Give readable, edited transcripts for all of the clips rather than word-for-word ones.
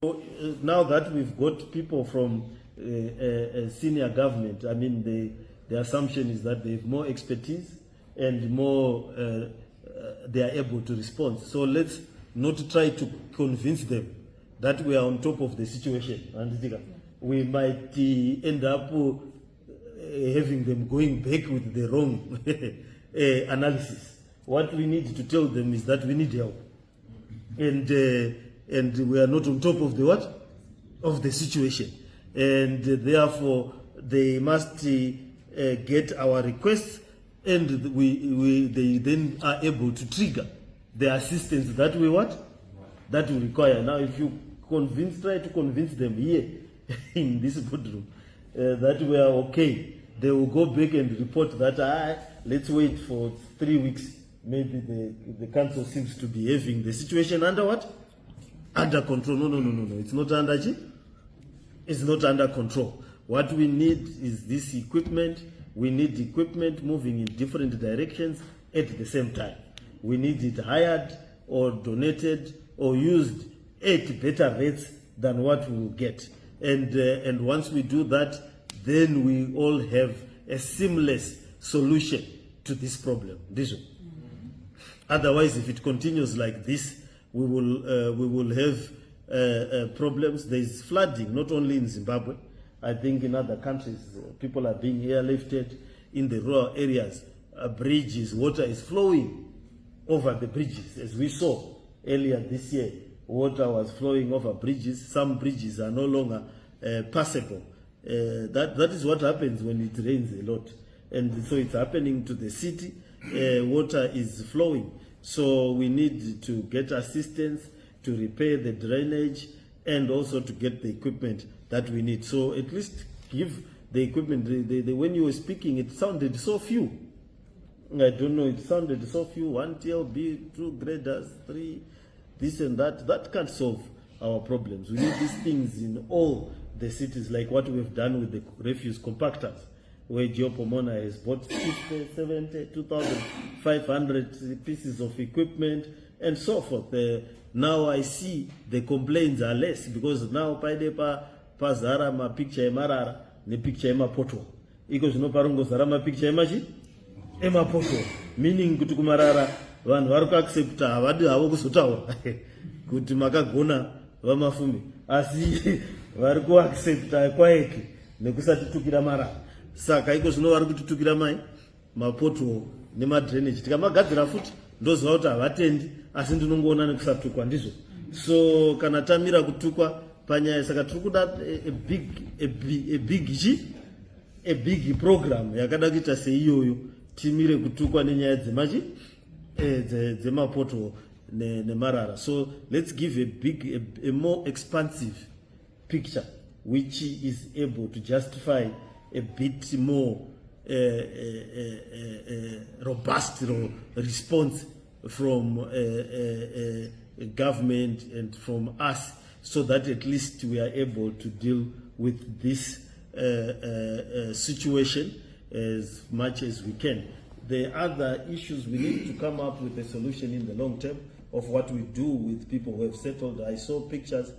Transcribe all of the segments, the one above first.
Now that we've got people from senior government, I mean, the assumption is that they have more expertise and more they are able to respond. So let's not try to convince them that we are on top of the situation. And we might end up having them going back with the wrong analysis. What we need to tell them is that we need help, and we are not on top of the what? Of the situation, and therefore they must get our requests, and they then are able to trigger the assistance that we what? That we require. Now, if you try to convince them here in this boardroom that we are okay, they will go back and report that let's wait for 3 weeks. Maybe the council seems to be having the situation under what? Under control. No. It's not under It's not under control. What we need is this equipment. We need equipment moving in different directions at the same time. We need it hired or donated or used at better rates than what we will get. And once we do that, then we all have a seamless solution to this problem. Otherwise, if it continues like this, we will have problems. There is flooding, not only in Zimbabwe. I think in other countries, people are being airlifted in the rural areas. Bridges, water is flowing over the bridges. As we saw earlier this year, water was flowing over bridges. Some bridges are no longer passable. That is what happens when it rains a lot. And so it's happening to the city. Water is flowing. So we need to get assistance to repair the drainage and also to get the equipment that we need. So at least give the equipment. When you were speaking, it sounded so few. I don't know, it sounded so few. 1 TLB, 2 graders, 3, this and that. That can't solve our problems. We need these things in all the cities, like what we've done with the refuse compactors, where Geopomona has bought 50, 70, 2,500 pieces of equipment and so forth. Now I see the complaints are less because now pazara ma picture emarara ne picture emapoto iko zvinoparongo zara ma picture emapoto, meaning kuti kumarara vanhu vari kuaccepta havadi havo kuzotaura kuti makagona vaMafume, asi vari kuaccepta quietly nekusatitukira marara. Saka iko zvino vari kutitukira mapoto nemadrainage. Tikamagadzira futi ndoziva kuti havatendi, asi ndinongoona nekusatukwa ndizvo. So kana tamira kutukwa panyaya, saka tiri kuda a big program yakada kuita seiyoyo, timire kutukwa nenyaya dzemapoto nemarara. So let's give a more expansive picture which is able to justify a bit more robust response from government and from us, so that at least we are able to deal with this situation as much as we can. The other issues, we need to come up with a solution in the long term of what we do with people who have settled. I saw pictures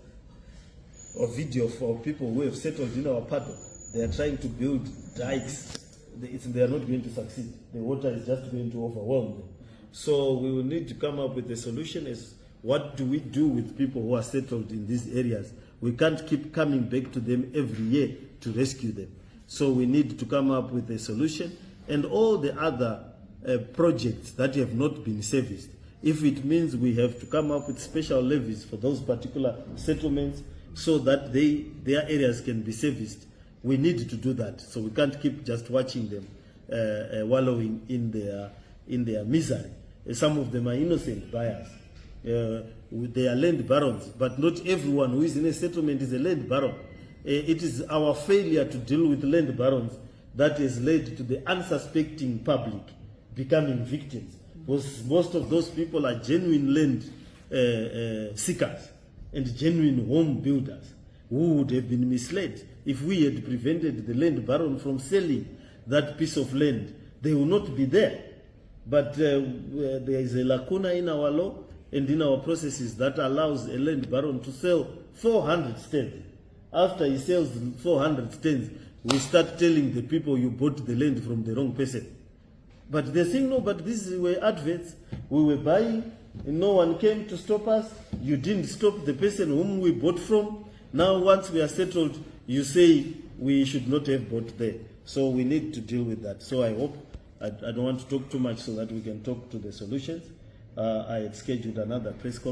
or video for people who have settled in our paddle. They are trying to build dikes. They are not going to succeed. The water is just going to overwhelm them. So we will need to come up with a solution as what do we do with people who are settled in these areas. We can't keep coming back to them every year to rescue them. So we need to come up with a solution, and all the other projects that have not been serviced. If it means we have to come up with special levies for those particular settlements so that their areas can be serviced, we need to do that. So we can't keep just watching them wallowing in their misery. Some of them are innocent buyers. They are land barons, but not everyone who is in a settlement is a land baron. It is our failure to deal with land barons that has led to the unsuspecting public becoming victims. Because most of those people are genuine land seekers and genuine home builders who would have been misled. If we had prevented the land baron from selling that piece of land, they will not be there. But there is a lacuna in our law and in our processes that allows a land baron to sell 400 stands. After he sells 400 stands, we start telling the people you bought the land from the wrong person. But they're saying, no, but these were adverts. We were buying, and no one came to stop us. You didn't stop the person whom we bought from. Now, once we are settled, you say we should not have bought there. So we need to deal with that. So I hope, I don't want to talk too much so that we can talk to the solutions. I had scheduled another press conference.